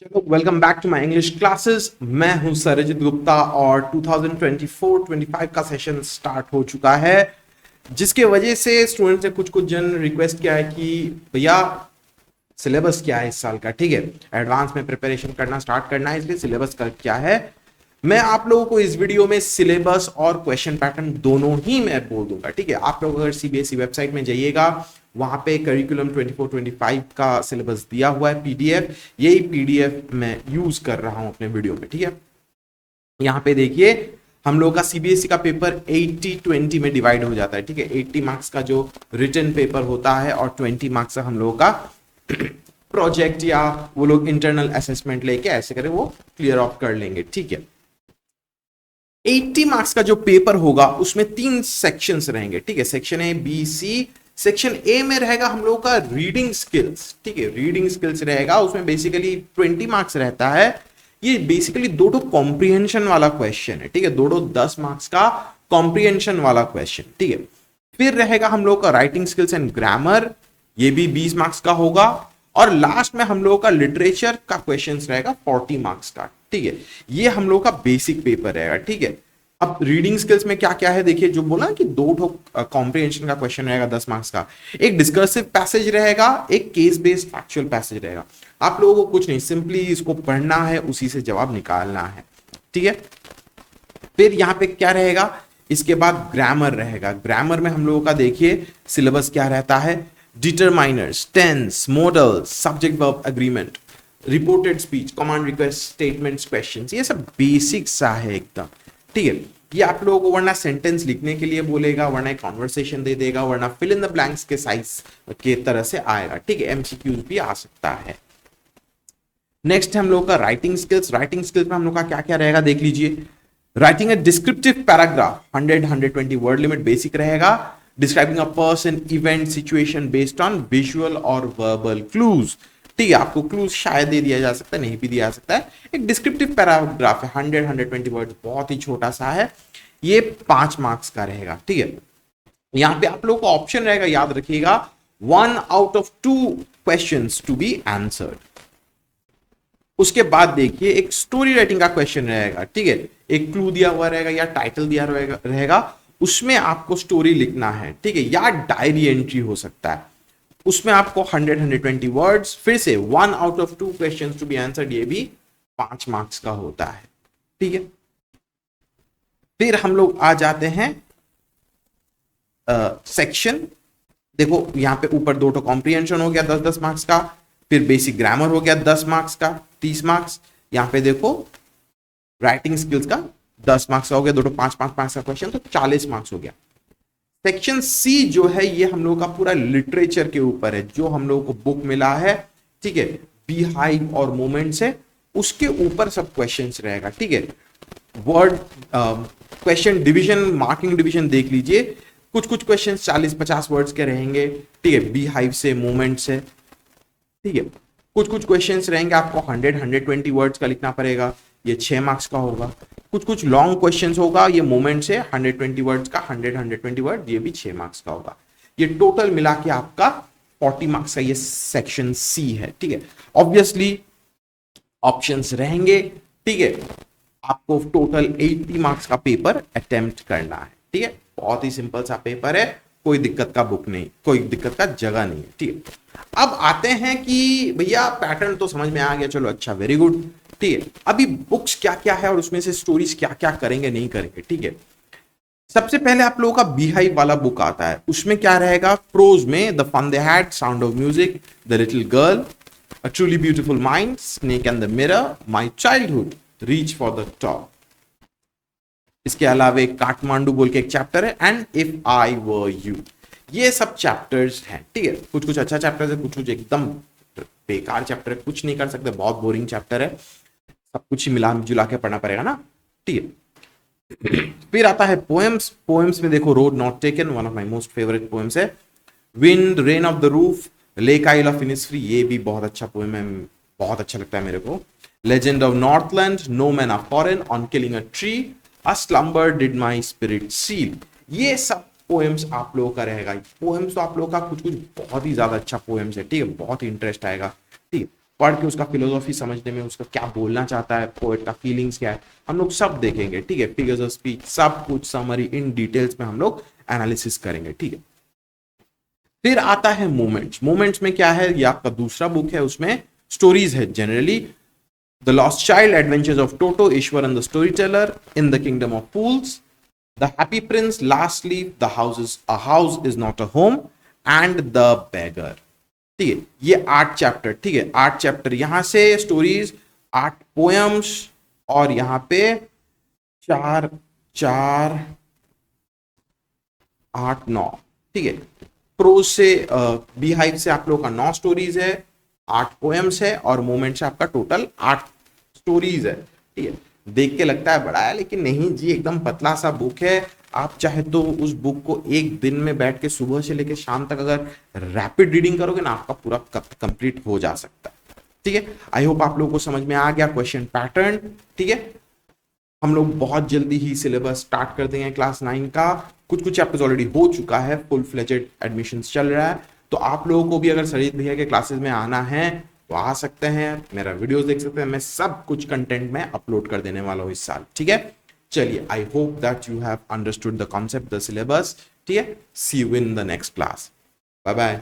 चलो welcome back to my English classes. मैं हूं सरजित गुप्ता और 2024-25 का सेशन स्टार्ट हो चुका है, जिसके वजह से स्टूडेंट्स ने कुछ कुछ जन रिक्वेस्ट किया है कि भैया सिलेबस क्या है इस साल का। ठीक है, एडवांस में प्रिपरेशन करना स्टार्ट करना है, इसलिए सिलेबस का क्या है मैं आप लोगों को इस वीडियो में सिलेबस और क्वेश्चन पैटर्न दोनों ही मैं बोल दूंगा। ठीक है, आप लोग अगर सीबीएसई वेबसाइट में जाइएगा, वहां पे करिकुलम 24-25 का सिलेबस दिया हुआ है पीडीएफ। यही पीडीएफ मैं यूज कर रहा हूं अपने वीडियो में। ठीक है, यहाँ पे देखिए हम लोग का सीबीएसई का पेपर 80-20 में डिवाइड हो जाता है। ठीक है, 80 मार्क्स का जो रिटन पेपर होता है और 20 मार्क्स का हम लोगों का प्रोजेक्ट या वो लोग इंटरनल असेसमेंट लेके ऐसे करें वो क्लियर ऑफ कर लेंगे। ठीक है, 80 मार्क्स का जो पेपर होगा उसमें 3 सेक्शंस रहेंगे। ठीक है, section A B C. Section A में रहेगा हम लोगों का रीडिंग स्किल्स। ठीक है, रीडिंग स्किल्स रहेगा, उसमें बेसिकली 20 मार्क्स रहता है। ये बेसिकली दो कॉम्प्रिहेंशन वाला क्वेश्चन है। ठीक है, दो 10 मार्क्स का कॉम्प्रिहेंशन वाला क्वेश्चन। ठीक है, फिर रहेगा हम लोग का राइटिंग स्किल्स एंड ग्रामर, ये भी 20 मार्क्स का होगा। और लास्ट में हम लोगों का लिटरेचर का क्वेश्चन रहेगा 40 मार्क्स का। ठीक है, ये हम लोग का बेसिक पेपर रहेगा। ठीक है, अब रीडिंग स्किल्स में क्या क्या है देखिए, जो बोला कि दो कॉम्प्रिहेंशन का क्वेश्चन रहेगा 10 मार्क्स का, एक डिस्कर्सिव पैसेज रहेगा, एक केस बेस्ड फैक्चुअल पैसेज रहेगा। आप लोगों को कुछ नहीं, सिंपली इसको पढ़ना है, उसी से जवाब निकालना है। ठीक है, फिर यहां पे क्या रहेगा, इसके बाद ग्रामर रहेगा। ग्रामर में हम लोगों का देखिए सिलेबस क्या रहता है, determiners, tense, modal, subject verb agreement, reported speech, command request, statements, questions, ये सब बेसिक सा है एकदम। ठीक है, ये आप लोगों को वरना सेंटेंस लिखने के लिए बोलेगा, वरना एक कॉन्वर्सेशन दे देगा, वरना फिल इन द ब्लैंक्स के साइज के तरह से आएगा। ठीक है, एमसीक्यूज भी आ सकता है। नेक्स्ट हम लोग का राइटिंग स्किल्स। राइटिंग स्किल्स में हम लोग का क्या क्या रहेगा देख लीजिए। Writing a descriptive paragraph, 100-120 word limit basic रहेगा। Describing a person, event, situation based on visual और वर्बल क्लूज। ठीक है, आपको क्लूज शायद दे दिया जा सकता है, नहीं भी दिया जा सकता है। एक डिस्क्रिप्टिव पैराग्राफ है, 100-120 वर्ड, बहुत ही छोटा सा है, ये 5 मार्क्स का रहेगा। ठीक है, यहां पे आप लोग को ऑप्शन रहेगा, याद रखिएगा, 1 out of 2 questions to be answered. उसके बाद देखिए एक स्टोरी राइटिंग का क्वेश्चन रहेगा। ठीक है, एक क्लू दिया हुआ रहेगा या टाइटल दिया रहेगा, उसमें आपको स्टोरी लिखना है। ठीक है, या डायरी एंट्री हो सकता है, उसमें आपको 100-120 वर्ड्स, फिर से 1 out of 2 questions to be answered, ये भी 5 मार्क्स का होता है। ठीक है, फिर हम लोग आ जाते हैं सेक्शन। देखो यहां पे ऊपर दो कॉम्प्रिहेंशन हो गया 10-10 मार्क्स का, फिर बेसिक ग्रामर हो गया 10 मार्क्स का, 30 मार्क्स। यहां पे देखो राइटिंग स्किल्स का 10 मार्क्स का हो गया, दो 5-5 मार्क्स का क्वेश्चन, तो 40 मार्क्स हो गया। सेक्शन सी जो है ये हम लोग का पूरा लिटरेचर के ऊपर है, जो हम लोग को बुक मिला है। ठीक है, बीहाइव और मोमेंट्स है, उसके ऊपर सब क्वेश्चंस रहेगा। ठीक है, word question division, marking division देख लीजिए, कुछ कुछ क्वेश्चन 40-50 वर्ड्स के रहेंगे। ठीक है, बीहाइव से, मोमेंट से। ठीक है, कुछ कुछ क्वेश्चंस रहेंगे आपको 100-120 वर्ड्स का लिखना पड़ेगा, ये 6 मार्क्स का होगा। कुछ कुछ लॉन्ग क्वेश्चंस होगा, ये मोमेंट से 120 वर्ड्स का, 100-120 वर्ड, ये भी 6 मार्क्स का होगा। ये टोटल मिला के आपका 40 मार्क्स का ये सेक्शन सी है। ठीक है, ऑब्वियसली ऑप्शंस रहेंगे। ठीक है, आपको टोटल 80 मार्क्स का पेपर अटेम्प्ट करना है। ठीक है, बहुत ही सिंपल सा पेपर है, कोई दिक्कत का बुक नहीं, कोई दिक्कत का जगह नहीं है। ठीक है, अब आते हैं कि भैया पैटर्न तो समझ में आ गया, चलो अच्छा, वेरी गुड। ठीक है, अभी बुक्स क्या क्या है और उसमें से स्टोरीज क्या क्या करेंगे नहीं करेंगे। ठीक है, सबसे पहले आप लोगों का बीहाइव वाला बुक आता है, उसमें क्या रहेगा, प्रोज में the fun they had, sound of music, the little girl, a truly beautiful mind, snake and the mirror, my childhood, reach for the top. इसके अलावा एक काठमांडू बोल के एक चैप्टर है, and if I were you. ये सब चैप्टर्स हैं। ठीक है, कुछ कुछ अच्छा चैप्टर है, कुछ कुछ एकदम बेकार चैप्टर है, कुछ नहीं कर सकते, बहुत बोरिंग चैप्टर है, सब कुछ ही मिला जुला के पढ़ना पड़ेगा ना। ठीक है, फिर आता है पोएम्स। पोएम्स में देखो road not taken, one of my most favourite poems है। Wind, rain of the roof, lake isle of Innisfree, ये भी बहुत अच्छा पोएम है, बहुत अच्छा लगता है मेरे को। Legend of Northland, no man of foreign, on killing a tree, a slumber did my spirit seal. ये सब पोएम्स आप लोगों का रहेगा। पोएम्स तो आप लोगों का कुछ कुछ बहुत ही ज्यादा अच्छा पोएम्स है। ठीक है, बहुत ही इंटरेस्ट आएगा। ठीक है, पढ़ के उसका फिलोसॉफी समझने में, उसका क्या बोलना चाहता है पोएट का, फीलिंग्स क्या है, हम लोग सब देखेंगे, ठीक है। फिगर्स ऑफ स्पीच, सब कुछ समरी इन डिटेल्स में हम लोग एनालिसिस करेंगे, ठीक है। फिर आता है मोमेंट्स। मोमेंट्स में क्या है, ये आपका दूसरा बुक है, उसमें स्टोरीज है generally. The lost child, adventures of Toto, Ishwar and the story teller, in the kingdom of fools, the happy Prince, last leaf, the house is not a home, and the beggar. ठीक है, ये 8 chapter, ठीक है, 8 chapter, यहां से stories, 8 poems, और यहां पे 4 4 8 9, ठीक है। प्रोज से बीहाइव से आप लोगों का 9 स्टोरीज है, 8 पोएम्स है, और मोमेंट से आपका टोटल 8 स्टोरीज है, ठीक है। देख के लगता है बड़ा है, लेकिन नहीं जी, एकदम पतला सा बुक है। आप चाहे तो उस बुक को एक दिन में बैठ के सुबह से लेकर शाम तक अगर रैपिड रीडिंग करोगे ना, आपका पूरा कंप्लीट हो जा सकता है, ठीक है। आई होप आप लोगों को समझ में आ गया क्वेश्चन पैटर्न, ठीक है। हम लोग बहुत जल्दी ही सिलेबस स्टार्ट कर देंगे क्लास 9 का। कुछ कुछ चैप्टर्स ऑलरेडी हो चुका है, फुल फ्लेजेड एडमिशन चल रहा है, तो आप लोगों को भी अगर सरित भैया के क्लासेस में आना है तो आ सकते हैं, मेरा वीडियोस देख सकते हैं, मैं सब कुछ कंटेंट में अपलोड कर देने वाला हूं इस साल, ठीक है। चलिए, I hope that you have understood the concept, the syllabus, ठीक है। See you in the next class, bye bye.